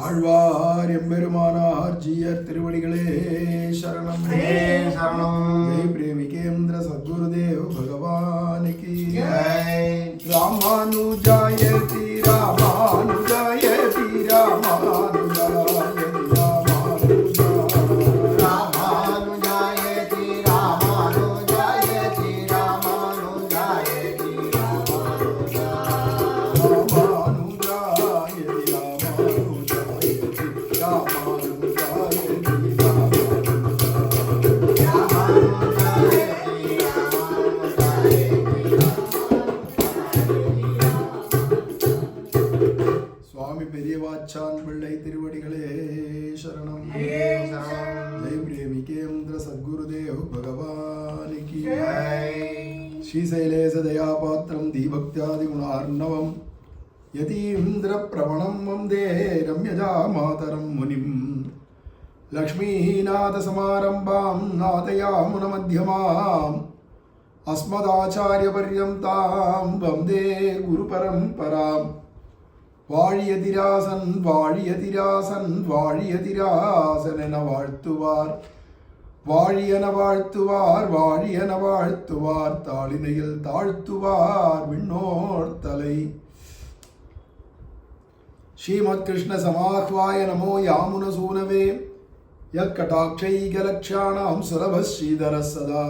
ஆழ்வார் எம்பெருமானார் ஜீயர் திருவடிகளே சரணம் சரணம். ஜெய் பிரேமிகேந்திர சத்குருதேவ் பகவானுக்கு ராமானுஜாயதி ராமானுஜாயதி ராமானுஜாயதி பெரியவாச்சான் பிள்ளை திருவடிகளே சரணம். ஜெய் பிரேமிகேந்திர சத்குருதேவ் பகவானுக்கு ஸ்ரீசைலேச தயாபாத்திரம் தீபக்தியாதி குணார்ணவம் யதீந்திர பிரவணம் வந்தே ரம்யஜா மாதரம் முனிம் லக்ஷ்மீநாத சமாரம்பாம் நாதயாமுன மத்தியமாம் அஸ்மதாச்சாரிய பர்யந்தாம் வந்தே குரு பரம்பராம். வாழியதிராசன் வாழியதிராசன் வாழியதிராசன் என வாழ்த்துவார், வாழியன வாழ்த்துவார், வாழியன வாழ்த்துவார், தாளினையில் தாழ்த்துவார் விண்ணோர் தலை. ஸ்ரீமத் கிருஷ்ண சமாஹ்வாய நமோ யாமுன சூனவே யக்கடாட்சைகலக்ஷாணாம் சுலப ஸ்ரீதர சதா.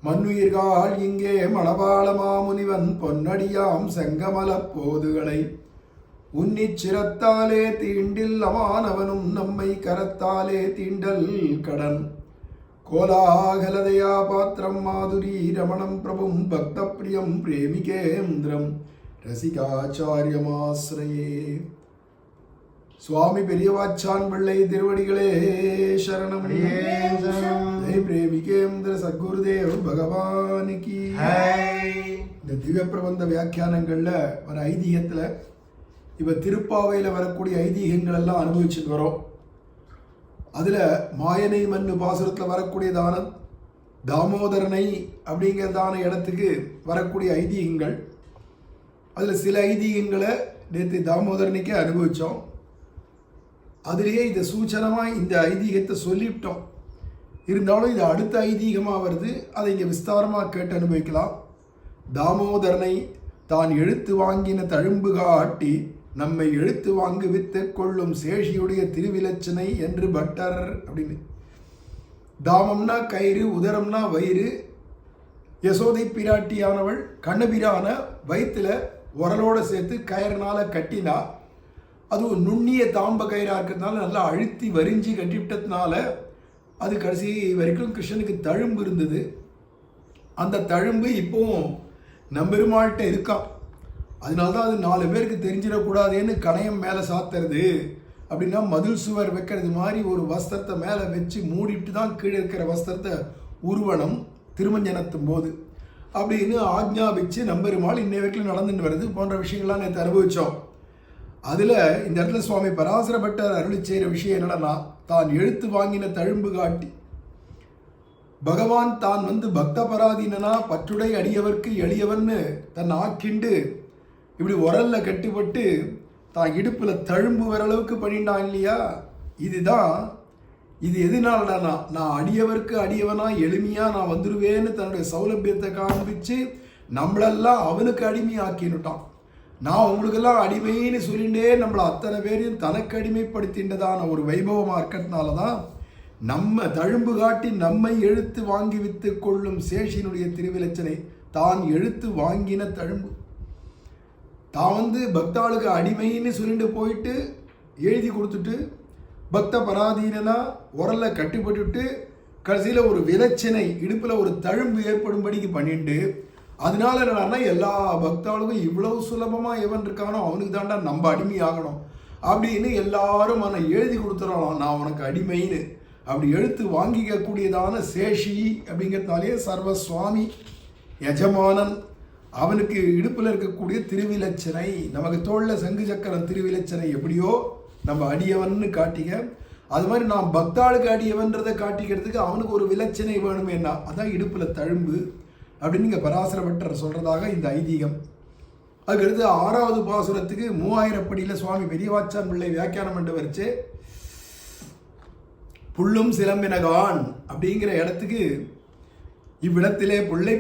மண்ணுயிர்கள் இங்கே மணவாள மாமுனிவன் பொன்னடியாம் செங்கமல போதுகளை உன்னிச்சிரத்தாலே தீண்டில் அமானவனும் நம்மை கரத்தாலே தீண்டல் கடன். கோலாகலதயா பாத்திரம் மாதுரி ரமணம் பிரபும் பக்த பிரியம் பிரேமிகேந்திரம் ரசிகாச்சாரியமாஸ்ரயே. சுவாமி பெரியவாச்சான் பிள்ளை திருவடிகளே சரணம். ஜெய் பிரேமிகேந்திர சத்குருதேவ் பகவானுக்கு. இந்த திவ்ய பிரபந்த வியாக்கியானங்கள்ல வர ஐதீகத்துல இப்ப திருப்பாவையில வரக்கூடிய ஐதீகங்கள் எல்லாம் அனுபவிச்சுட்டு வரோம். அதுல மாயனை மண்ணு பாசுரத்துல வரக்கூடியதான தாமோதரனை அப்படிங்கிறதான இடத்துக்கு வரக்கூடிய ஐதீகங்கள், அதுல சில ஐதீகங்களை நேற்று தாமோதரனுக்கே அனுபவிச்சோம். அதுலேயே இதை சூச்சனமாக இந்த ஐதீகத்தை சொல்லிவிட்டோம். இருந்தாலும் இது அடுத்த ஐதீகமாக வருது, அதை இங்கே விஸ்தாரமாக கேட்டு அனுபவிக்கலாம். தாமோதரனை தான் எழுத்து வாங்கின தழும்பு காட்டி நம்மை எழுத்து வாங்குவித்து கொள்ளும் சேஷியுடைய திருவிலச்சனை என்று பட்டர் அப்படின்னு. தாமம்னா கயிறு, உதரம்னா வயிறு. யசோதை பிராட்டியானவள் கண்ணபிரான வயிற்றுல உரலோடு சேர்த்து கயிறுனால கட்டினா, அது ஒரு நுண்ணிய தாம்ப கயிறாக இருக்கிறதுனால நல்லா அழுத்தி வரிஞ்சு கட்டிவிட்டதுனால அது கடைசி வரைக்கும் கிருஷ்ணனுக்கு தழும்பு இருந்தது. அந்த தழும்பு இப்போவும் நம்பெருமாள்கிட்ட இருக்கான். அதனால தான் அது 4 பேருக்கு தெரிஞ்சிடக்கூடாதுன்னு கணையம் மேலே சாத்துறது. அப்படின்னா மதில் சுவர் வைக்கிறது மாதிரி ஒரு வஸ்திரத்தை மேலே வச்சு மூடிட்டு தான் கீழே இருக்கிற வஸ்திரத்தை உருவனம் திருமஞ்சனத்தும் போது அப்படின்னு ஆக்ஞாபிச்சு நம்பெருமாள் இன்னை வரைக்கும் நடந்துட்டு வருது. போன்ற விஷயங்கள்லாம் நேற்று அனுபவித்தோம். அதில் இந்த இடத்துல சுவாமி பராசர பட்டர் அருளி செய்கிற விஷயம் என்னன்னா, தான் எழுத்து வாங்கின தழும்பு காட்டி பகவான் தான் பக்த பராதீனனா பற்றுடை அடியவர்க்கு எளியவன்னு தன் ஆக்கிண்டு இப்படி உரல்ல கட்டுப்பட்டு தான் இடுப்பில் தழும்பு வர அளவுக்கு பண்ணிட்டான் இல்லையா. இது எதுனாலடானா, நான் அடியவர்க்கு அடியவனா எளிமையாக நான் வந்துடுவேன்னு தன்னுடைய சௌலபியத்தை காண்பிச்சு நம்மளெல்லாம் அவனுக்கு அடிமையாக்கினுட்டான். நான் உங்களுக்கெல்லாம் அடிமைன்னு சொல்லிண்டே நம்மளை அத்தனை பேரையும் தனக்கு அடிமைப்படுத்தின்றதான ஒரு வைபவமாக இருக்கிறதுனால தான் நம்ம தழும்பு காட்டி நம்மை எழுத்து வாங்கி வித்து கொள்ளும் சேஷினுடைய திருவிலச்சனை. தான் எழுத்து வாங்கின தழும்பு. தான் பக்தாளுக்கு அடிமைன்னு சொல்லிட்டு போயிட்டு எழுதி கொடுத்துட்டு பக்த பராதீனனா உரல்ல கட்டுப்பட்டுட்டு கடைசியில் ஒரு விலச்சனை இடுப்பில் ஒரு தழும்பு ஏற்படும்படிக்கு பண்ணிட்டு, அதனால என்னன்னா எல்லா பக்தாளுக்கும் இவ்வளவு சுலபமாக எவன் இருக்கானோ அவனுக்கு தாண்டா நம்ம அடிமை ஆகணும் அப்படின்னு எல்லாரும் அவனை எழுதி கொடுத்துறான். நான் உனக்கு அடிமைன்னு அப்படி எழுத்து வாங்கிக்க கூடியதான சேஷி அப்படிங்கிறதுனாலே சர்வ சுவாமி யஜமானன். அவனுக்கு இடுப்பில் இருக்கக்கூடிய திருவிலச்சனை, நமக்கு தோளில் சங்கு சக்கரம் திருவிலச்சனை எப்படியோ நம்ம அடியவன்னு காட்டிக்க, அது மாதிரி நான் பக்தாளுக்கு அடியவன்றதை காட்டிக்கிறதுக்கு அவனுக்கு ஒரு விலச்சனை வேணுமேனா, அதான் இடுப்பில் தழும்பு அப்படின்னு இங்கே பராசர பட்டர் சொல்கிறதாக இந்த ஐதீகம். அதுக்கடுத்து 6வது பாசுரத்துக்கு 3000 படியில் சுவாமி பெரியவாச்சான் பிள்ளை வியாக்கியானம் பண்ணி வரைச்சு புள்ளும் சிலம்பினகான் அப்படிங்கிற இடத்துக்கு இவ்விடத்திலே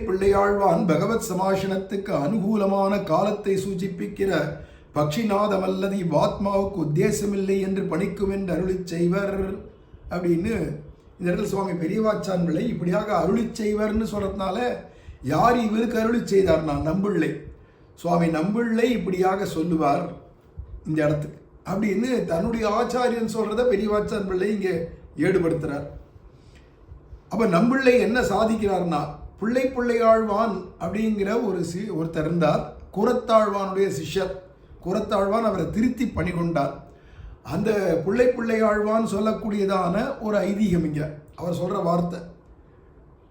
பிள்ளையாழ்வான் பகவத் சமாசனத்துக்கு அனுகூலமான காலத்தை சூச்சிப்பிக்கிற பக்ஷிநாதமல்லது இவ்வாத்மாவுக்கு உத்தேசமில்லை என்று பணிக்கும் என்று அருளி செய்வர் அப்படின்னு இந்த இடத்துல சுவாமி பெரியவாச்சான் பிள்ளை இப்படியாக அருளி செய்வர்னு சொல்றதுனால யார் இவருக்கு அருளி செய்தார்னா நம்பிள்ளை. சுவாமி நம்பிள்ளை இப்படியாக சொல்லுவார் இந்த இடத்துக்கு அப்படின்னு தன்னுடைய ஆச்சாரியன் சொல்றத பெரியவாச்சான் பிள்ளை இங்கே ஈடுபடுத்துறார். அப்ப நம்பிள்ளை என்ன சாதிக்கிறார்னா பிள்ளையாழ்வான் அப்படிங்கிற ஒருத்தர் இருந்தார். குரத்தாழ்வானுடைய சிஷ்யர். குரத்தாழ்வான் அவரை திருத்தி பணி கொண்டார். அந்த பிள்ளையாழ்வான் சொல்லக்கூடியதான ஒரு ஐதீகம் இங்க அவர் சொல்ற வார்த்தை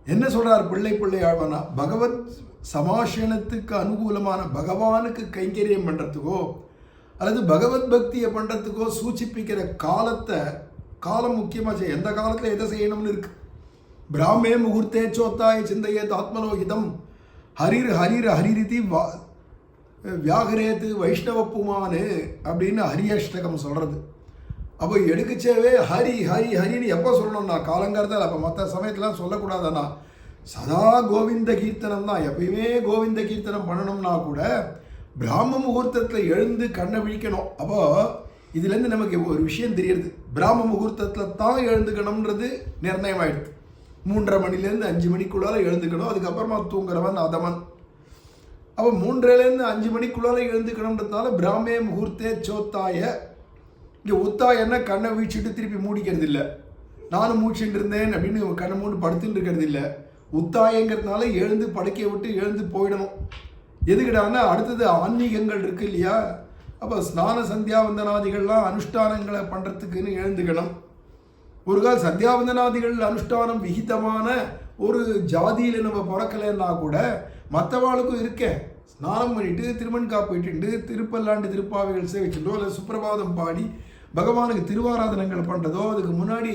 என்ன சொல்றார்? பிள்ளையாழ்வானா பகவத் சமாசனத்துக்கு அனுகூலமான பகவானுக்கு கைங்கரியம் பண்றதுக்கோ அல்லது பகவத் பக்தியை பண்றதுக்கோ சூச்சிப்பிக்கிற காலம் முக்கியமா செய்ய எந்த காலத்துல எதை செய்யணும்னு இருக்கு. பிராமே முகூர்த்தே சோத்தாய சிந்தையே ஆத்மலோகிதம் ஹரிரிதி வியாகரேத்து வைஷ்ணவ புமானு அப்படின்னு ஹரியஷ்டகம் சொல்றது. அப்போ எடுக்கச்சேவே ஹரின்னு எப்போ சொல்லணும்னா காலங்காலத்தில். அப்போ மற்ற சமயத்துலாம் சொல்லக்கூடாதுன்னா சதா கோவிந்த கீர்த்தனம் தான். எப்பயுமே கோவிந்த கீர்த்தனம் பண்ணணும்னா கூட பிராம முகூர்த்தத்தில் எழுந்து கண்ணை விழிக்கணும். அப்போ இதுலேருந்து நமக்கு ஒரு விஷயம் தெரியுது. பிராம முகூர்த்தத்தில் தான் எழுந்துக்கணும்ன்றது நிர்ணயம் ஆயிடுது. 3:30 மணிலேருந்து 5 மணிக்குள்ளார எழுந்துக்கணும். அதுக்கப்புறமா தூங்குறவன் அதமன். அப்போ 3:30லேருந்து 5 மணிக்குள்ளார எழுந்துக்கணுன்றதுனால பிராமே முகூர்த்தே சோத்தாய. இங்கே உத்தாயன்னா கண்ணை வீழ்ச்சிட்டு திருப்பி மூடிக்கிறது இல்லை. நானும் மூச்சுட்டு இருந்தேன் அப்படின்னு கண்ணை மூடி படுத்துட்டு இருக்கிறது இல்லை. உத்தாயங்கிறதுனால எழுந்து படுக்கையை விட்டு எழுந்து போயிடணும். எதுக்கிட்டாங்கன்னா அடுத்தது ஆன்மீகங்கள் இருக்கு இல்லையா? அப்போ ஸ்நான சந்தியாவந்தனாதிகள்லாம் அனுஷ்டானங்களை பண்ணுறதுக்குன்னு எழுந்துக்கணும். ஒரு கால சந்தியாவந்தனாதிகள் அனுஷ்டானம் விகிதமான ஒரு ஜாதியில் நம்ம பிறக்கலைன்னா கூட மற்றவாளுக்கும் இருக்கேன். ஸ்நானம் பண்ணிட்டு திருமண்காப்பு இட்டுண்டு திருப்பல்லாண்டு திருப்பாவைகள் சேவிச்சுட்டோ இல்லை சுப்பிரபாதம் பாடி பகவானுக்கு திருவாராதனங்கள் பண்ணுறதோ அதுக்கு முன்னாடி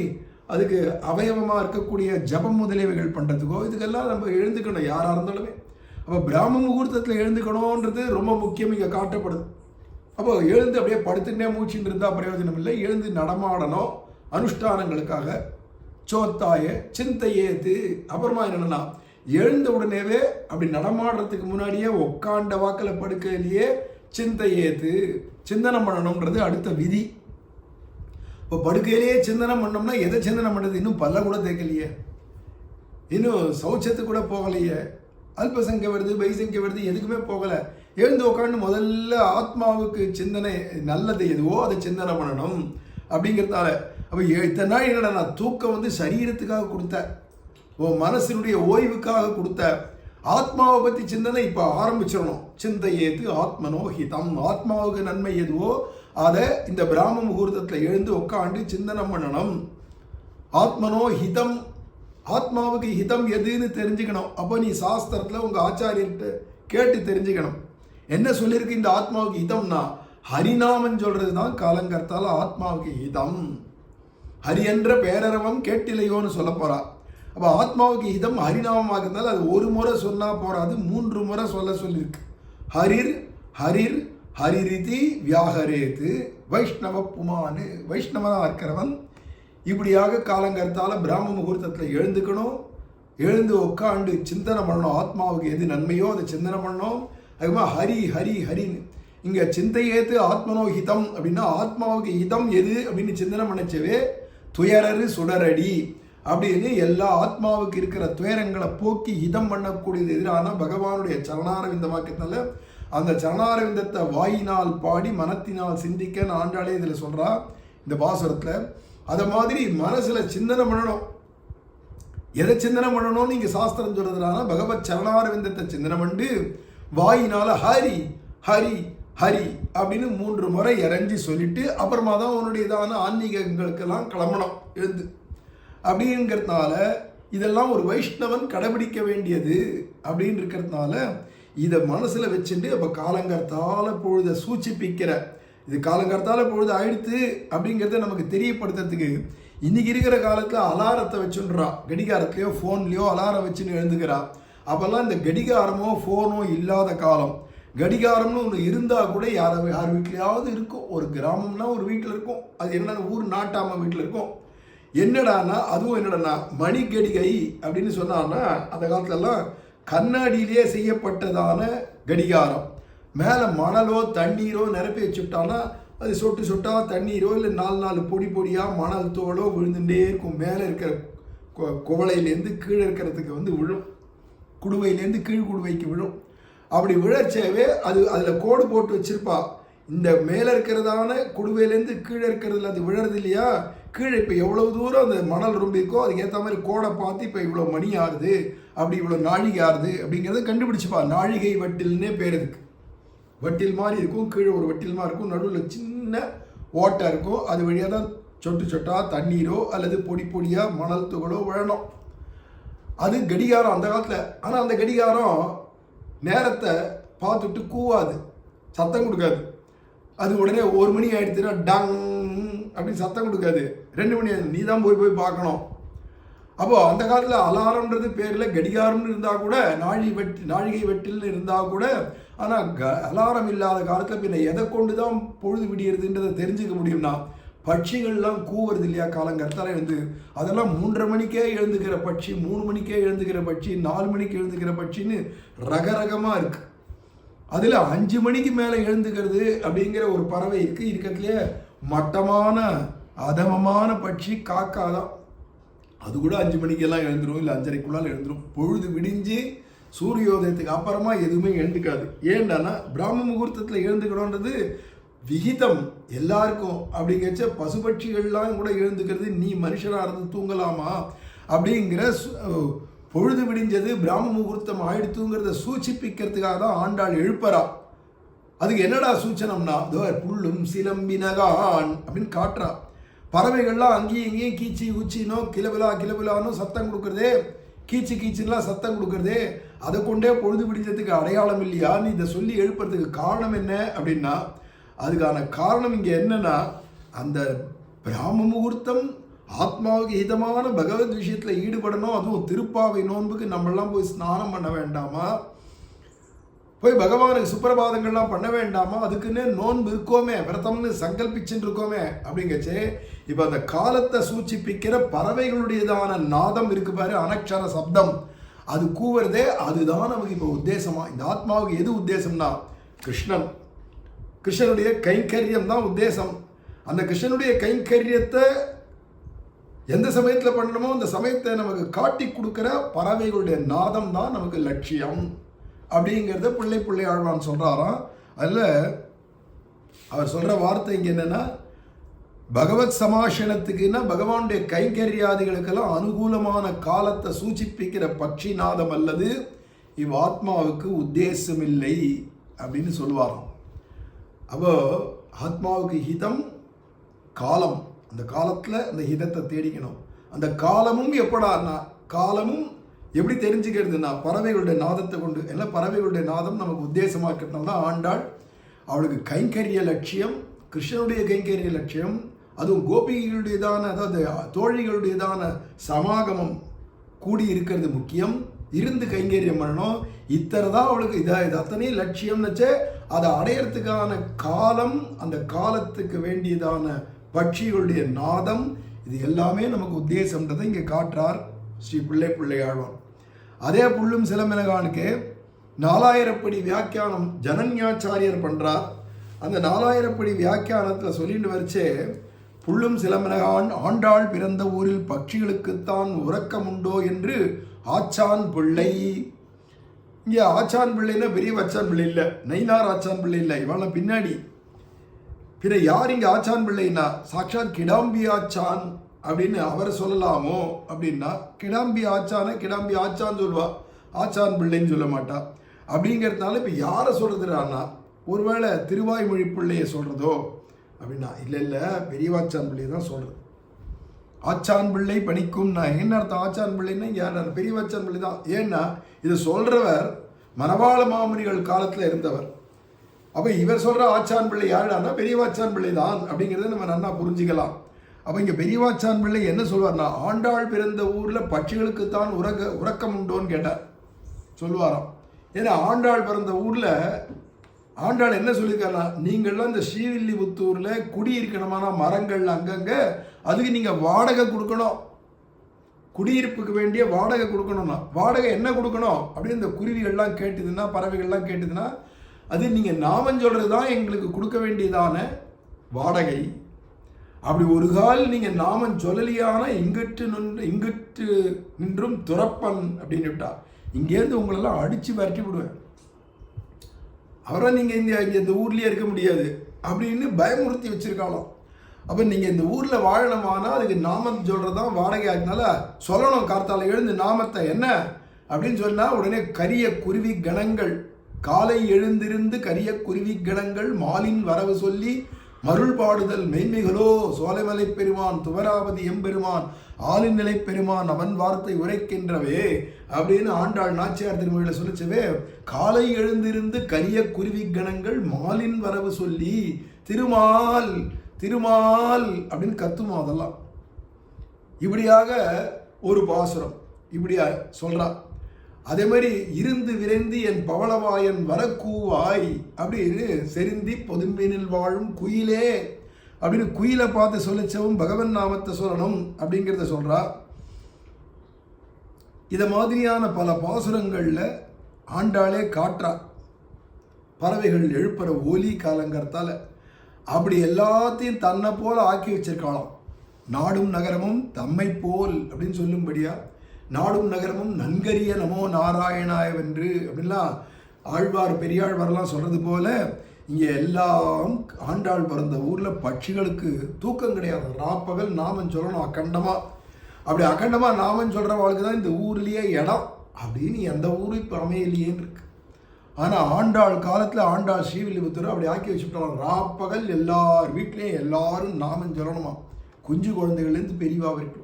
அதுக்கு அவயவமாக இருக்கக்கூடிய ஜபம் முதலியவைகள் பண்ணுறதுக்கோ இதுக்கெல்லாம் நம்ம எழுந்துக்கணும் யாராக இருந்தாலுமே. அப்போ பிராம முகூர்த்தத்தில் எழுந்துக்கணுன்றது ரொம்ப முக்கியம் இங்கே காட்டப்படுது. அப்போ எழுந்து அப்படியே படுத்துட்டே மூச்சுன்னு இருந்தால் பிரயோஜனம் இல்லை. எழுந்து நடமாடணும் அனுஷ்டானங்களுக்காக. சோத்தாய சிந்தையேத்து. அப்புறமா என்னன்னா எழுந்த உடனேவே அப்படி நடமாடுறதுக்கு முன்னாடியே உக்காண்ட வாக்கில் படுக்கையிலேயே சிந்தையேத்து சிந்தனம் பண்ணணும்ன்றது அடுத்த விதி. இப்போ படுக்கையிலேயே சிந்தனம் பண்ணோம்னா எதை சிந்தனம் பண்ணுறது? இன்னும் பல்ல கூட தேக்கலையே, இன்னும் சௌச்சத்துக்கு கூட போகலையே, அல்பசங்கை வருது பைசங்கை வருது எதுக்குமே போகலை. எழுந்து உட்காந்து முதல்ல ஆத்மாவுக்கு சிந்தனை நல்லது எதுவோ அதை சிந்தனை பண்ணணும் அப்படிங்கிறதால. அப்போ இத்தனை நாள் என்னடா தூக்கம் சரீரத்துக்காக கொடுத்த, மனசினுடைய ஓய்வுக்காக கொடுத்த ஆத்மாவை பற்றி சிந்தனை இப்போ ஆரம்பிச்சிடணும். சிந்தையேத்து ஆத்மனோ ஹிதம். ஆத்மாவுக்கு நன்மை எதுவோ அதை இந்த பிராம முகூர்த்தத்தில் எழுந்து உட்காந்து சிந்தனை பண்ணணும். ஆத்மனோ ஹிதம். ஆத்மாவுக்கு ஹிதம் எதுன்னு தெரிஞ்சுக்கணும். அப்போ நீ சாஸ்திரத்தில் உங்கள் ஆச்சாரியர்கிட்ட கேட்டு தெரிஞ்சுக்கணும் என்ன சொல்லியிருக்கு இந்த ஆத்மாவுக்கு ஹிதம்னா. ஹரிநாமன் சொல்றது தான் காலங்கர்த்தால ஆத்மாவுக்கு ஹிதம். ஹரி என்ற பேரரவம் கேட்டிலையோன்னு சொல்ல போறா. அப்போ ஆத்மாவுக்கு ஹிதம் ஹரிநாமமாக இருந்தால் அது ஒரு முறை சொன்னால் போறாது, 3 முறை சொல்லியிருக்கு. ஹரிர் ஹரிரிதி வியாகரேத்து வைஷ்ணவ புமானு. வைஷ்ணவனாக இருக்கிறவன் இப்படியாக காலங்கர்த்தால பிராம முகூர்த்தத்தில் எழுந்துக்கணும். எழுந்து உட்காந்து சிந்தனை பண்ணணும். ஆத்மாவுக்கு எது நன்மையோ அதை சிந்தனை பண்ணணும். அதுக்கப்புறமா ஹரின்னு இங்கே சிந்தையேத்து ஆத்மனோ ஹிதம் அப்படின்னா ஆத்மாவுக்கு ஹிதம் எது அப்படின்னு சிந்தனை பண்ணச்சவே துயரரு சுடரடி அப்படின்னு எல்லா ஆத்மாவுக்கு இருக்கிற துயரங்களை போக்கி ஹிதம் பண்ணக்கூடியது எதிரான பகவானுடைய சரணாரவிந்தமாக்கத்தினால அந்த சரணாரவிந்தத்தை வாயினால் பாடி மனத்தினால் சிந்திக்க ஆண்டாளே இதில் சொல்கிறா இந்த பாசுரத்தில். அதை மாதிரி மனசில் சிந்தனை பண்ணணும். எதை சிந்தனை பண்ணணும்னு இங்கே சாஸ்திரம் சொல்றதுனால பகவத் சரணாரவிந்தத்தை சிந்தனை பண்ணி வாயினால ஹரி ஹரி ஹரி அப்படின்னு 3 முறை இறஞ்சி சொல்லிட்டு அப்புறமா தான் உன்னுடையதான ஆன்மீகங்களுக்கெல்லாம் கிளம்பணும் எழுந்து அப்படிங்கிறதுனால இதெல்லாம் ஒரு வைஷ்ணவன் கடைபிடிக்க வேண்டியது அப்படின்னு இருக்கிறதுனால இதை மனசில் வச்சுட்டு அப்போ காலங்கர்த்தால பொழுதை சூச்சிப்பிக்கிற இது காலங்கர்த்தால பொழுது ஆயிடுத்து அப்படிங்கிறத நமக்கு தெரியப்படுத்துறதுக்கு இன்னைக்கு இருக்கிற காலத்தில் அலாரத்தை வச்சுன்றா. கடிகாரத்துலையோ ஃபோன்லேயோ அலாரம் வச்சுன்னு எழுந்துக்கிறா. அப்போல்லாம் இந்த கடிகாரமோ ஃபோனோ இல்லாத காலம். கடிகாரம்னு ஒன்று இருந்தால் கூட யார் வீட்லையாவது இருக்கும். ஒரு கிராமம்னா ஒரு வீட்டில் இருக்கும். அது என்ன ஊர் நாட்டாம வீட்டில் இருக்கும். என்னடானா அதுவும் என்னடானா மணிக்கடிகை அப்படின்னு சொன்னான்னா அந்த காலத்துலலாம் கண்ணாடியிலேயே செய்யப்பட்டதான கடிகாரம். மேலே மணலோ தண்ணீரோ நிரப்பி வச்சுட்டானா அது சொட்டு சொட்டா தண்ணீரோ இல்லை 4 பொடி பொடியாக மணல் தோலோ விழுந்துட்டே இருக்கும். மேலே இருக்கிற குவளையிலேருந்து கீழே இருக்கிறதுக்கு விழும். குடுவையிலேருந்து கீழ் குடுவைக்கு விழும். அப்படி விழச்சேவே அதில் கோடு போட்டு வச்சிருப்பா. இந்த மேலே இருக்கிறதான குடுவையிலேருந்து கீழே இருக்கிறதுல அது விழறது இல்லையா, கீழே இப்போ எவ்வளோ தூரம் அந்த மணல் ரொம்பிக்கோ அதுக்கேற்ற மாதிரி கோடை பார்த்து இப்போ இவ்வளோ மணி ஆகுது, அப்படி இவ்வளோ நாழிகை ஆகுது அப்படிங்கிறத கண்டுபிடிச்சிப்பா. நாழிகை வட்டில்னே பேர் இருக்கு. வட்டில் மாதிரி இருக்கும், கீழே ஒரு வட்டில் மாதிரி இருக்கும், நடுவில் சின்ன ஓட்டை இருக்கும். அது வழியாக தான் சொட்டு சொட்டா தண்ணீரோ அல்லது பொடி பொடியாக மணல் துகளோ விழணும். அது கடிகாரம் அந்த காலத்தில். ஆனால் அந்த கடிகாரம் நேரத்தை பார்த்துட்டு கூவாது, சத்தம் கொடுக்காது. அது உடனே 1 மணி ஆயிடுச்சுன்னா டங் அப்படின்னு சத்தம் கொடுக்காது. 2 மணி ஆயிடுச்சு, நீ தான் போய் பார்க்கணும். அப்போ அந்த காலத்தில் அலாரம்ன்றது பேரில் கடிகாரம்னு இருந்தால் கூட நாழிகை வெட்டில்னு இருந்தால் கூட, ஆனால் அலாரம் இல்லாத காலத்தில் பின்ன எதை கொண்டு தான் பொழுது விடியறதுன்றதை தெரிஞ்சுக்க முடியும்னா பட்சிகள்லாம் கூவுறது இல்லையா காலங்கர்த்தால அதெல்லாம் 3:30 மணிக்கே எழுந்துக்கிற பட்சி, 3 மணிக்கே எழுந்துக்கிற பட்சி, 4 மணிக்கு எழுந்துக்கிற பட்சின்னு ரகரகமாக இருக்குது. அதில் 5 மணிக்கு மேலே எழுந்துக்கிறது அப்படிங்கிற ஒரு பறவை இருக்குது. இருக்கிறதுலே மட்டமான அதமமான பட்சி காக்கா தான். அது கூட 5 மணிக்கெல்லாம் எழுந்துடும், இல்லை 5:30க்குள்ளால் எழுந்துடும். பொழுது விடிஞ்சு சூரியோதயத்துக்கு அப்புறமா எதுவுமே எழுந்துக்காது. ஏண்டானா பிராம முகூர்த்தத்தில் எழுந்துக்கணுன்றது விகிதம் எல்லாருக்கும். அப்படிங்கச்ச பசுபட்சிகள்லாம் கூட எழுந்துக்கிறது, நீ மனுஷனாக இருந்து தூங்கலாமா அப்படிங்கிற பொழுது விடிஞ்சது பிராம முகூர்த்தம் ஆயிடுத்துங்கிறத சூச்சிப்பிக்கிறதுக்காக தான் ஆண்டாள் எழுப்பறா. அதுக்கு என்னடா சூச்சனம்னா புல்லும் சிலம்பினகான் அப்படின்னு காட்டுறா. பறவைகள்லாம் அங்கேயும் இங்கேயும் கீச்சி ஊச்சினோ கிளவிலானோ சத்தம் கொடுக்குறதே, கீச்சு கீச்சுலாம் சத்தம் கொடுக்குறதே, அதை கொண்டே பொழுது விடிஞ்சதுக்கு அடையாளம் இல்லையா? நீ இதை சொல்லி எழுப்புறதுக்கு காரணம் என்ன அப்படின்னா, அதுக்கான காரணம் இங்கே என்னன்னா, அந்த பிராம முகூர்த்தம் ஆத்மாவுக்கு இதமான பகவத் விஷயத்தில் ஈடுபடணும். அதுவும் திருப்பாவை நோன்புக்கு நம்மளாம் போய் ஸ்நானம் பண்ண வேண்டாமா, போய் பகவானுக்கு சுப்பிரபாதங்கள்லாம் பண்ண வேண்டாமா, அதுக்குன்னு நோன்பு இருக்கோமே, விரதம்னு சங்கல்பிச்சுட்டு இருக்கோமே அப்படிங்கச்சே. இப்போ அந்த காலத்தை சூச்சிப்பிக்கிற பறவைகளுடையதான நாதம் இருக்கு பாரு, அனக்ஷர சப்தம், அது கூவுறதே, அதுதான் நமக்கு இப்போ உத்தேசமா. இந்த ஆத்மாவுக்கு எது உத்தேசம்னா கிருஷ்ணனுடைய கைங்கரியம் தான் உத்தேசம். அந்த கிருஷ்ணனுடைய கைங்கரியத்தை எந்த சமயத்தில் பண்ணணுமோ அந்த சமயத்தை நமக்கு காட்டி கொடுக்குற பறவைகளுடைய நாதம் தான் நமக்கு லட்சியம் அப்படிங்கிறத பிள்ளை ஆழ்வான் சொல்கிறாராம். அதில் அவர் சொல்கிற வார்த்தை இங்கே என்னென்னா, பகவத் சமாஷனத்துக்குன்னா பகவானுடைய கைங்கரியாதிகளுக்கெல்லாம் அனுகூலமான காலத்தை சூச்சிப்பிக்கிற பட்சி நாதம் அல்லது இவ் ஆத்மாவுக்கு உத்தேசமில்லை அப்படின்னு சொல்லுவாராம். அப்போ ஆத்மாவுக்கு ஹிதம் காலம், அந்த காலத்தில் அந்த ஹிதத்தை தேடிக்கணும். அந்த காலமும் எப்படான்னா, காலமும் எப்படி தெரிஞ்சுக்கிறதுனா பறவைகளுடைய நாதத்தை கொண்டு. எல்லாம் பறவைகளுடைய நாதம் நமக்கு உத்தேசமாக்கிறதுனால தான் ஆண்டாள் அவளுக்கு கைங்கரிய லட்சியம், கிருஷ்ணனுடைய கைங்கரிய லட்சியம், அதுவும் கோபிகளுடையதான அதாவது தோழிகளுடையதான சமாகமம் கூடி இருக்கிறது முக்கியம். இருந்து கைங்கரியம் பண்ணணும். இத்தனை தான் அவளுக்கு இது அத்தனையும் லட்சியம்னுச்சே. அதை அடையிறதுக்கான காலம், அந்த காலத்துக்கு வேண்டியதான பட்சிகளுடைய நாதம், இது எல்லாமே நமக்கு உத்தேசம்ன்றதை இங்கே காட்டுறார் ஸ்ரீ பிள்ளை ஆழ்வான். அதே புல்லும் சிலம்பினகானுக்கு 4000 படி வியாக்கியானம் ஜனன்யாச்சாரியர் பண்ணுறார். அந்த 4000 படி வியாக்கியானத்தில் சொல்லிட்டு வரைச்சே, புல்லும் சிலம்பினகான் ஆண்டாள் பிறந்த ஊரில் பட்சிகளுக்குத்தான் உறக்கம் உண்டோ என்று ஆச்சான் பிள்ளை. இங்கே ஆச்சான் பிள்ளைன்னா பெரிய ஆச்சான் பிள்ளை இல்லை, நயினார் ஆச்சான் பிள்ளை இல்லை, இவெல்லாம் பின்னாடி. பிற யார் இங்கே ஆச்சான் பிள்ளைன்னா, சாட்சாத் கிடாம்பி ஆச்சான் அப்படின்னு அவர் சொல்லலாமோ அப்படின்னா, கிடாம்பி ஆச்சான் சொல்லுவா, ஆச்சான் பிள்ளைன்னு சொல்ல மாட்டா. அப்படிங்கிறதுனால இப்போ யாரை சொல்கிறதுனா, ஒருவேளை திருவாய்மொழி பிள்ளையை சொல்கிறதோ அப்படின்னா, இல்லை பெரியவாச்சான் பிள்ளையை தான் சொல்கிறது. ஆச்சான் பிள்ளை பணிக்கும்னா என்ன அர்த்தம்? ஆச்சான் பிள்ளைன்னா யார்? பெரியவாச்சான் பிள்ளை தான். ஏன்னா இதை சொல்கிறவர் மணவாள மாமுனிகள் காலத்தில் இருந்தவர். அப்போ இவர் சொல்கிற ஆச்சான் பிள்ளை யாருடான்னா பெரியவாச்சான் பிள்ளை தான் அப்படிங்கிறத நம்ம நல்லா புரிஞ்சுக்கலாம். அப்போ இங்கே பெரியவாச்சான் பிள்ளை என்ன சொல்வார்னா, ஆண்டாள் பிறந்த ஊரில் பட்சிகளுக்குத்தான் உறக்கம் உண்டோன்னு கேட்டார், சொல்லுவாராம். ஏன்னா ஆண்டாள் பிறந்த ஊரில் ஆண்டாள் என்ன சொல்லியிருக்காருன்னா, நீங்கள்லாம் இந்த ஸ்ரீவில்லிபுத்தூரில் குடியிருக்கணுமான மரங்கள் அங்கங்கே அதுக்கு நீங்கள் வாடகை கொடுக்கணும், குடியிருப்புக்கு வேண்டிய வாடகை கொடுக்கணும்னா. வாடகை என்ன கொடுக்கணும் அப்படின்னு இந்த குருவிகள்லாம் கேட்டுதுன்னா, பறவைகள்லாம் கேட்டுதுன்னா, அது நீங்கள் நாமம் சொல்கிறது தான் எங்களுக்கு கொடுக்க வேண்டியதான வாடகை. அப்படி ஒரு கால் நீங்கள் நாமம் சொல்லலியான இங்கிட்டு நின்றும் துறப்பன் அப்படின்னு விட்டா, இங்கேருந்து உங்களெல்லாம் அடித்து விரட்டி விடுவேன், அவரை நீங்கள் இங்கே இந்த ஊர்லேயே இருக்க முடியாது அப்படின்னு பயமுறுத்தி வச்சுருக்காளாம். அப்போ நீங்கள் இந்த ஊரில் வாழணுமானா அதுக்கு நாமம் சொல்கிறது தான் வாடகை. அதனால சொல்லணும், கார்த்தால எழுந்து நாமத்தை என்ன அப்படின்னு சொன்னால் உடனே கரிய குருவி கணங்கள், காலை எழுந்திருந்து கரிய குருவி கணங்கள் மாலின் வரவு சொல்லி மருள் பாடுதல் மெய்மைகளோ சோலைமலை பெருமான் துவராவதி எம்பெருமான் ஆளின் நிலை பெருமான் அவன் வார்த்தை உரைக்கின்றவே அப்படின்னு ஆண்டாள் நாச்சியார் திருமொழியில் சொல்லிச்சவே. காலை எழுந்திருந்து கரிய குருவி கணங்கள் மாலின் வரவு சொல்லி திருமால் திருமால் அப்படின்னு கத்துமா. அதெல்லாம் இப்படியாக ஒரு பாசுரம் இப்படியா சொல்றா. அதே மாதிரி இருந்து விரைந்து என் பவளவாயன் வரக்கூவாய் அப்படின்னு செருந்தி பொதும்பினில் வாழும் குயிலே அப்படின்னு குயிலை பார்த்து சொல்லிச்சவும் பகவன் நாமத்தை சொல்லணும் அப்படிங்கிறத சொல்றா. இதை மாதிரியான பல பாசுரங்களில் ஆண்டாளே காட்டுறா பறவைகள் எழுப்புற ஒலி காலங்கிறதால. அப்படி எல்லாத்தையும் தன்னை போல ஆக்கி வச்சிருக்காளாம். நாடும் நகரமும் தம்மை போல் அப்படின்னு சொல்லும்படியா, நாடும் நகரமும் நன்கரிய நமோ நாராயணாயவென்று அப்படின்லாம் ஆழ்வார் பெரியாழ்வாரெல்லாம் சொல்கிறது போல, இங்கே எல்லாம் ஆண்டாள் பிறந்த ஊரில் பட்சிகளுக்கு தூக்கம் கிடையாது. ராப்பகல் நாமம் சொல்லணும் அக்கண்டமாக. அப்படி அக்கண்டமாக நாமம் சொல்கிறவாளுக்கு தான் இந்த ஊர்லேயே இடம் அப்படின்னு எந்த ஊரும் இப்போ அமையலையேன்னு இருக்கு. ஆனால் ஆண்டாள் காலத்தில் ஆண்டாள் ஸ்ரீவில்லிபுத்தூர் அப்படி ஆக்கி வச்சுட்டோம். ராப்பகல் எல்லார் வீட்லேயும் எல்லாரும் நாமம் சொல்லணுமா, குஞ்சு குழந்தைகள்லேருந்து பெரியவா வரைக்கும்.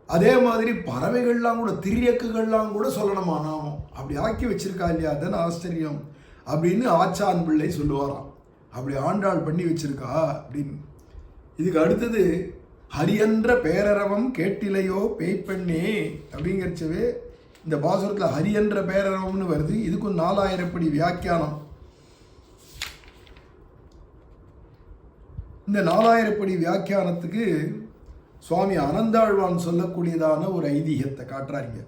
அதே மாதிரி பறவைகள்லாம் கூட திரியக்குகள்லாம் கூட சொல்லணுமா நாமம், அப்படி ஆக்கி வச்சிருக்கா இல்லையா, அதுன்னு ஆச்சரியம் அப்படின்னு ஆச்சான் பிள்ளை சொல்லுவாராம். அப்படி ஆண்டாள் பண்ணி வச்சிருக்கா அப்படின்னு. இதுக்கு அடுத்தது ஹரியன்ற பேரரவம் கேட்டிலையோ பேய்ப்பெண்ணே அப்படிங்கிறச்சவே இந்த பாசுரத்தில் ஹரியன்ற பேரரவம்னு வருது. இதுக்கும் 4000 படி வியாக்கியானம். இந்த 4000 படி வியாக்கியானத்துக்கு சுவாமி அனந்தாழ்வான் சொல்லக்கூடியதான ஒரு ஐதீகத்தை காட்டுறாருங்க.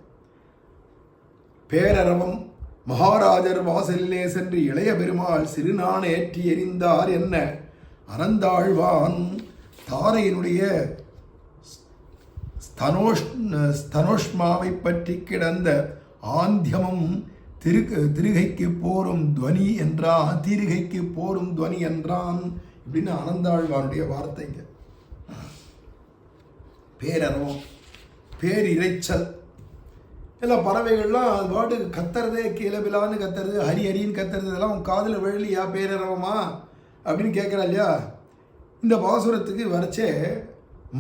பேரரவம் மகாராஜர் வாசலிலே சென்று இளைய பெருமாள் சிறுநான் ஏற்றி எறிந்தார் என்ன அனந்தாழ்வான் தாரையினுடைய ஸ்தனோஷ்மாவை பற்றி கிடந்த ஆந்தியமும் திருகைக்கு போரும் துவனி என்றான், திருகைக்கு போரும் துவனி என்றான் இப்படின்னு அனந்தாழ்வானுடைய வார்த்தைங்க. பேரறம், பேரிரைச்சல், எல்லாம் பறவைகள்லாம் அது பாட்டுக்கு கத்துறதே, கீழபிலான்னு கத்துறது, ஹரி ஹரின்னு கத்துறது, இதெல்லாம் உன் காதில் விழலியா பேரறவமா அப்படின்னு கேட்குறா இல்லையா. இந்த பாசுரத்துக்கு வரைச்சே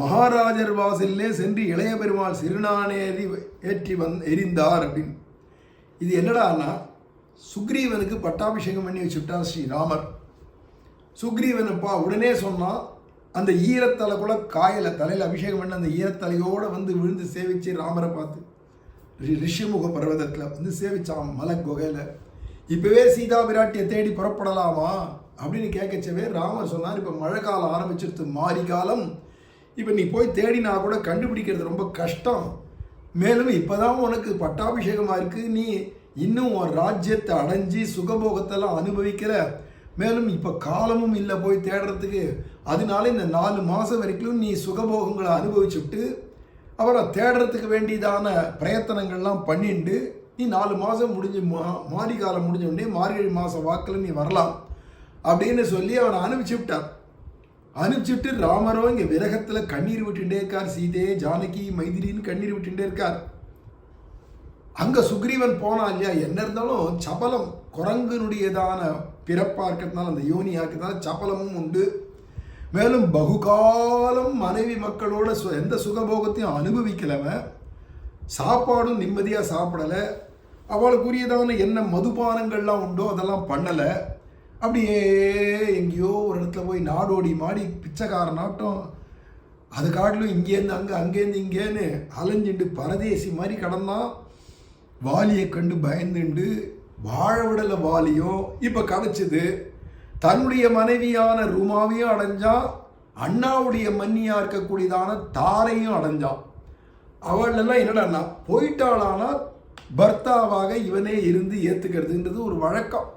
மகாராஜர் வாசலிலே சென்று இளைய பெருமாள் சிறுநானேறி ஏற்றி எரிந்தார் அப்படின்னு. இது என்னடான்னா, சுக்ரீவனுக்கு பட்டாபிஷேகம் பண்ணி வச்சுட்டார் ஸ்ரீராமர். சுக்ரீவனப்பா உடனே சொன்னான், அந்த ஈரத்தலை கூட காயலை, தலையில் அபிஷேகம் பண்ண அந்த ஈரத்தலையோடு வந்து விழுந்து சேவிச்சு ராமரை பார்த்து ரிஷிமுக பர்வதத்தில் வந்து சேவிச்சான் மலை குகையில். இப்போவே சீதா பிராட்டியை தேடி புறப்படலாமா அப்படின்னு கேட்கச்சவே ராமர் சொன்னார், இப்போ மழை காலம் ஆரம்பிச்சிருத்து, மாரி காலம், இப்போ நீ போய் தேடினா கூட கண்டுபிடிக்கிறது ரொம்ப கஷ்டம். மேலும் இப்போ தான் உனக்கு பட்டாபிஷேகமாக இருக்குது, நீ இன்னும் உன் ராஜ்யத்தை அடைஞ்சி சுகபோகத்தெல்லாம் அனுபவிக்கிற, மேலும் இப்போ காலமும் இல்லை போய் தேடுறதுக்கு. அதனால இந்த 4 மாதம் வரைக்கும் நீ சுகபோகங்களை அனுபவிச்சுட்டு அப்புறம் தேடுறதுக்கு வேண்டியதான பிரயத்தனங்கள்லாம் பண்ணிட்டு நீ 4 மாதம் முடிஞ்சு மாரி காலம் முடிஞ்ச உடனே மார்கழி மாதம் வாக்கில் நீ வரலாம் அப்படின்னு சொல்லி அவனை அனுப்பிச்சு விட்டார். அனுப்பிச்சுட்டு ராமரோ இங்கே விரகத்தில் கண்ணீர் விட்டுட்டே இருக்கார். சீதே ஜானகி மைதிலின்னு கண்ணீர் விட்டுட்டே இருக்கார். அங்கே சுக்ரீவன் போனா இல்லையா, என்ன இருந்தாலும் சபலம் குரங்கனுடையதான பிறப்பாக இருக்கிறதுனால அந்த யோனியாக இருக்கிறதுனால சபலமும் உண்டு. மேலும் பகுகாலம் மனைவி மக்களோட எந்த சுகபோகத்தையும் அனுபவிக்கலவன், சாப்பாடும் நிம்மதியாக சாப்பிடலை, அவளுக்குரியதான என்ன மதுபானங்கள்லாம் உண்டோ அதெல்லாம் பண்ணலை. அப்படியே எங்கேயோ ஒரு இடத்துல போய் நாடோடி மாடி பிச்சைக்கார நாட்டம், அது காட்டிலும் இங்கேருந்து அங்கே அங்கேருந்து இங்கேன்னு அலைஞ்சிட்டு பரதேசி மாதிரி கடந்தான். வாலியை கண்டு பயந்துண்டு வாழ விடல வாலியும். இப்ப கிடைச்சது தன்னுடைய மனைவியான ரூமாவையும் அடைஞ்சான், அண்ணாவுடைய மன்னியா இருக்கக்கூடியதான தாரையும் அடைஞ்சான். அவள் எல்லாம் என்னடா போயிட்டாளானா பர்த்தாவாக இவனே இருந்து ஏத்துக்கிறதுன்றது ஒரு வழக்கம்.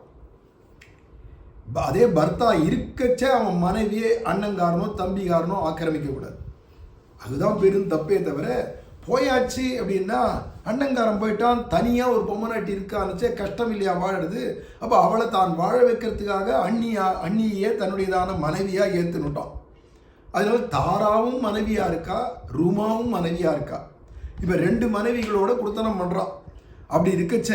அதே பர்த்தா இருக்கச்ச அவன் மனைவியே அண்ணங்காரனோ தம்பிகாரனோ ஆக்கிரமிக்க கூடாது. அதுதான் பெரும் தப்பே தவிர, போயாச்சு அப்படின்னா அண்ணங்காரன் போயிட்டான், தனியாக ஒரு பொம்மநாட்டி இருக்கான்னுச்சே, கஷ்டம் இல்லையா வாழறது. அப்போ அவளை தான் வாழ வைக்கிறதுக்காக அண்ணியே தன்னுடையதான மனைவியாக ஏற்றுனுட்டான். அதனால தாராவும் மனைவியாக இருக்கா, ரூமாவும் மனைவியாக இருக்கா. இப்போ 2 மனைவிகளோட குடுத்தனம் பண்ணுறான். அப்படி இருக்கச்ச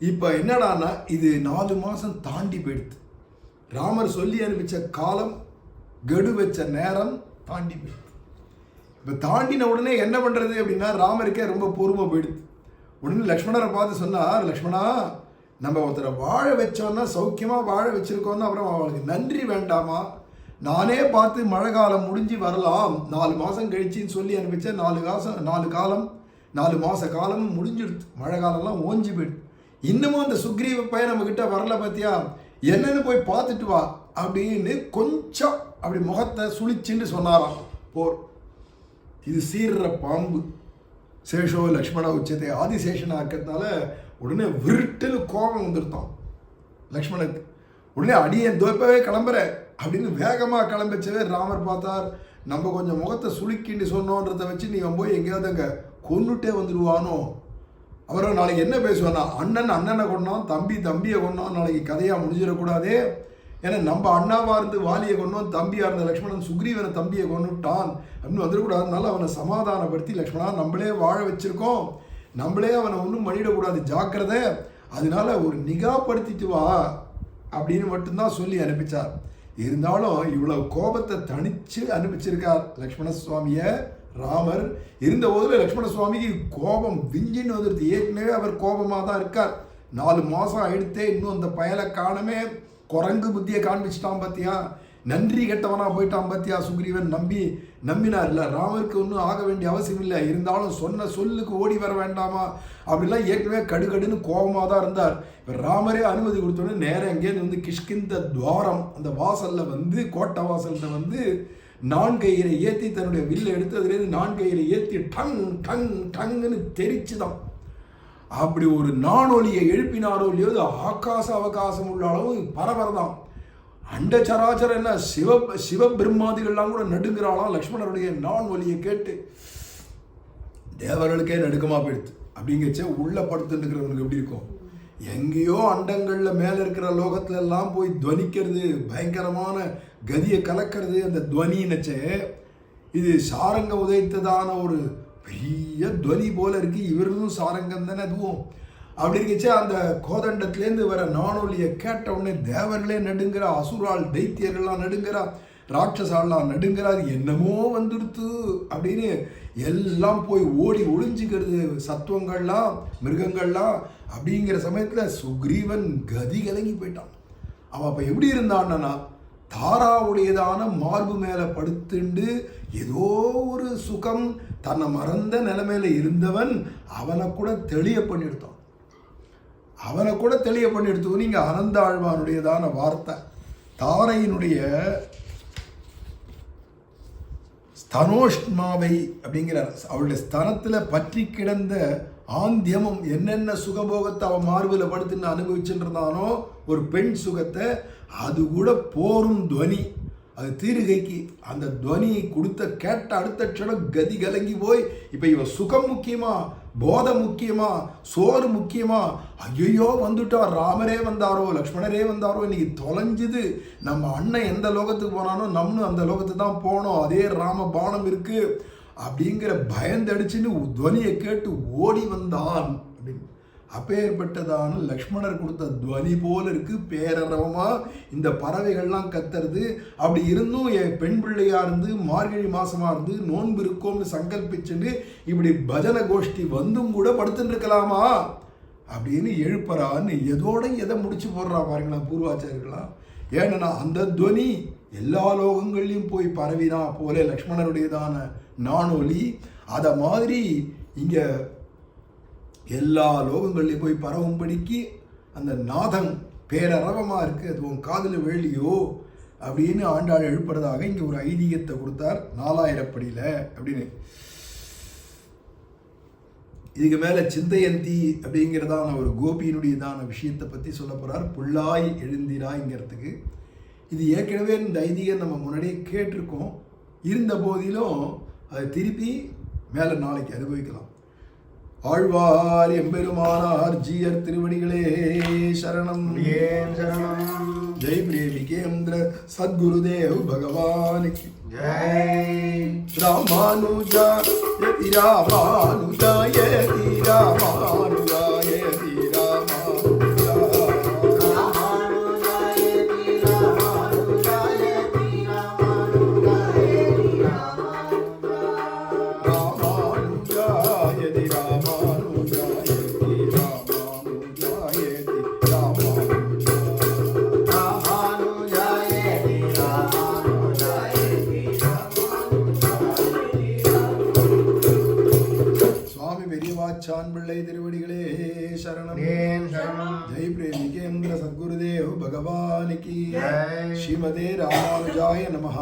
இப்போ என்னடானா இது 4 மாதம் தாண்டி போயிடுது. ராமர் சொல்லி அனுப்பிச்ச காலம், கெடு வச்ச நேரம் தாண்டி போயிடுது. இப்போ தாண்டின உடனே என்ன பண்ணுறது அப்படின்னா ராமருக்கே ரொம்ப பொறுமை போயிடுது. உடனே லக்ஷ்மணரை பார்த்து சொன்னார், லக்ஷ்மணா, நம்ம ஒருத்தரை வாழ வச்சோன்னா, சௌக்கியமாக வாழ வச்சுருக்கோன்னா அப்புறம் அவளுக்கு நன்றி வேண்டாமா? நானே பார்த்து மழை காலம் முடிஞ்சு வரலாம், 4 மாதம் கழிச்சின்னு சொல்லி அனுப்பிச்சேன். 4 மாத காலமும் முடிஞ்சிடுது. மழை காலம்லாம் ஓஞ்சி போயிடுது. இன்னமும் அந்த சுக்ரீவ பையன் நம்மக்கிட்ட வரல பார்த்தியா, என்னன்னு போய் பார்த்துட்டு வா அப்படின்னு கொஞ்சம் அப்படி முகத்தை சுழிச்சுன்னு சொன்னாராம். போர் இது சீர்ற பாம்பு. சேஷோ லக்ஷ்மண உச்சத்தை ஆதிசேஷன் ஆக்கிறதுனால உடனே விருட்டுன்னு கோபம் வந்துருத்தான் லக்ஷ்மணுக்கு. உடனே அடியேன் தோப்பவே கிளம்புற அப்படின்னு வேகமாக கிளம்பிச்சவே ராமர் பார்த்தார், நம்ம கொஞ்சம் முகத்தை சுளுக்கின்னு சொன்னோன்றதை வச்சு நீங்கள் போய் எங்கேயாவது அங்கே கொன்னுட்டே வந்துடுவானோ. அப்புறம் நாளைக்கு என்ன பேசுவானா, அண்ணனை கொண்டோம், தம்பியை கொண்டோம், நாளைக்கு கதையாக முடிஞ்சிடக்கூடாதே. ஏன்னா நம்ம அண்ணாவாக இருந்து வாலியை கொண்டோம், தம்பியாக இருந்த லக்ஷ்மணன் சுக்ரீவனை தம்பியை கொண்டுட்டான் அப்படின்னு வந்துடக்கூடாதுனால அவனை சமாதானப்படுத்தி, லக்ஷ்மணா நம்மளே வாழ வச்சிருக்கோம், நம்மளே அவனை ஒன்றும் பண்ணிடக்கூடாது, ஜாக்கிரதை, அதனால ஒரு நிகாப்படுத்திட்டு வா அப்படின்னு மட்டும்தான் சொல்லி அனுப்பிச்சார். இருந்தாலும் இவ்வளவு கோபத்தை தனிச்சு அனுப்பிச்சிருக்கார் லக்ஷ்மண சுவாமியை ராமர். இருந்த போதுல லக்ஷ்மண சுவாமிக்கு கோபம் விஞ்சின்னு வந்துடுது. ஏற்கனவே அவர் கோபமாக தான் இருக்கார். 4 மாதம் ஆயிடுத்தே, இன்னும் அந்த பயலை காணமே, குரங்கு புத்தியை காண்பிச்சிட்டான் பார்த்தியா, நன்றி கெட்டவனா போயிட்டான் பார்த்தியா. சுக்ரீவன் நம்பினார் இல்லை, ராமருக்கு ஒன்றும் ஆக வேண்டிய அவசியம் இல்லை, இருந்தாலும் சொன்ன சொல்லுக்கு ஓடி வர வேண்டாமா அப்படிலாம் ஏற்கனவே கடுகடுன்னு கோபமாக தான் இருந்தார். இப்போ ராமரே அனுமதி கொடுத்தோன்னே நேரம் எங்கேருந்து வந்து கிஷ்கிந்த துவாரம் அந்த வாசலில் வந்து கோட்டை வாசல்கிட்ட வந்து 4 கயிறை ஏற்றி தன்னுடைய வில்லை எடுத்து அதுலேருந்து 4 கயிறை ஏற்றி டங் டங் டங்குன்னு தெரிச்சுதான். அப்படி ஒரு நானொலியை எழுப்பினாரோ இல்லையோ, ஆகாச அவகாசம் உள்ள அளவு பரபரதான். அண்ட சராச்சரம் என்ன சிவ பிரம்மாதிகள்லாம் கூட நடுங்கிறாளாம் லக்ஷ்மணருடைய நான் ஒலியை கேட்டு. தேவர்களுக்கே நடுக்கமாக போயிடுது. அப்படிங்கச்சே உள்ள படுத்துட்டுருக்கிறவனுக்கு எப்படி இருக்கும், எங்கேயோ அண்டங்களில் மேலே இருக்கிற லோகத்துல எல்லாம் போய் துவனிக்கிறது, பயங்கரமான கதியை கலக்கிறது. அந்த துவனின்னச்சே இது சாரங்க உதைத்ததான ஒரு பெரிய துவனி போல இருக்கு. இவர்களும் சாரங்கம் தானே அதுவும். அப்படி இருக்கச்சே அந்த கோதண்டத்திலேருந்து வர நானொலியை கேட்ட உடனே தேவர்களே நடுங்கிறா, அசுரால் தைத்தியர்கள்லாம் நடுங்கிறா, ராட்சசாலாம் நடுங்கிறா, அது என்னமோ வந்துடுத்து அப்படின்னு எல்லாம் போய் ஓடி ஒளிஞ்சுக்கிறது சத்துவங்கள்லாம் மிருகங்கள்லாம். அப்படிங்கிற சமயத்தில் சுக்ரீவன் கதி கலங்கி போயிட்டான். அவன் அப்போ எப்படி இருந்தான்னா, தாராவுடையதான மார்பு மேலே படுத்துண்டு ஏதோ ஒரு சுகம் தன்னை மறந்த நிலைமையில இருந்தவன் அவனை கூட தெளிய பண்ணிடுத்தான். நீங்க அனந்த ஆழ்வானுடையதான வார்த்தை. தாரையினுடைய ஸ்தனோஷ்மாவை அப்படிங்கிற அவளுடைய ஸ்தனத்தில் பற்றி கிடந்த ஆந்தியமும் என்னென்ன சுகபோகத்தை அவன் மார்பில் படுத்துன்னு அனுபவிச்சுட்டு இருந்தானோ ஒரு பெண் சுகத்தை, அது கூட போரும் துவனி, அது தீருகைக்கு அந்த துவனியை கொடுத்த கேட்ட அடுத்த க்ஷணம் கதி கலங்கி போய் இப்போ இவன் சுகம் முக்கியமா, போதம் முக்கியமா, சோறு முக்கியமா, ஐயோ வந்துட்டார், ராமரே வந்தாரோ லக்ஷ்மணரே வந்தாரோ, இன்னைக்கு தொலைஞ்சுது, நம்ம அண்ணன் எந்த லோகத்துக்கு போனானோ நம்மளும் அந்த லோகத்துக்கு தான் போனோம், அதே ராம பானம் இருக்கு அப்படிங்கிற பயந்தடிச்சுன்னு துவனியை கேட்டு ஓடி வந்தான் அப்படின்னு. அப்பேற்பட்டதான லக்ஷ்மணர் கொடுத்த துவனி போல இருக்கு, பேரரவமா இந்த பறவைகள்லாம் கத்துறது. அப்படி இருந்தும் என் பெண் பிள்ளையா இருந்து மார்கழி மாசமா இருந்து நோன்பு இருக்கோம்னு சங்கல்பிச்சுட்டு இப்படி பஜனை கோஷ்டி வந்தும் கூட படுத்துட்டு இருக்கலாமா அப்படின்னு எழுப்புறான்னு எதோட எதை முடிச்சு போடுறா பாருங்களா பூர்வாச்சாரியர்களாம். ஏன்னா அந்த துவனி எல்லா லோகங்கள்லையும் போய் பரவினா போல லக்ஷ்மணருடையதான நானொலி அதை மாதிரி இங்க எல்லா லோகங்கள்லையும் போய் பரவும்படிக்கு அந்த நாதம் பேரரவமாக இருக்குது, அது உன் காதில் வேலியோ அப்படின்னு ஆண்டாள் எழுப்புறதாக இங்கே ஒரு ஐதீகத்தை கொடுத்தார் 4000 படியில் அப்படின்னு. இதுக்கு மேலே சிந்தையந்தி அப்படிங்கிறதான ஒரு கோபியினுடையதான விஷயத்தை பற்றி சொல்ல போகிறார். புல்லாய் எழுந்திராய்ங்கிறதுக்கு இது ஏற்கனவே இந்த ஐதீகம் நம்ம முன்னாடியே கேட்டிருக்கோம். இருந்த போதிலும் அதை திருப்பி மேலே நாளைக்கு அனுபவிக்கலாம். ஆழ்வார் எம்பெருமானார் ஜீயர் திருவடிகளே சரணம். ஜெய் பிரேமிகேந்திர சத்குருதேவ் பகவானுக்கு ஜெய். ராமானுஜா யதி ராமானுஜா யதி ராமானுஜா யதி ராமானுஜா சான் பிள்ளை திருவடிகளே சரணம். ஜெய் பிரேமிகேந்திர சத்குருதேவ் பகவானுக்கு. ஸ்ரீமதே ராமானுஜாய நமஹ.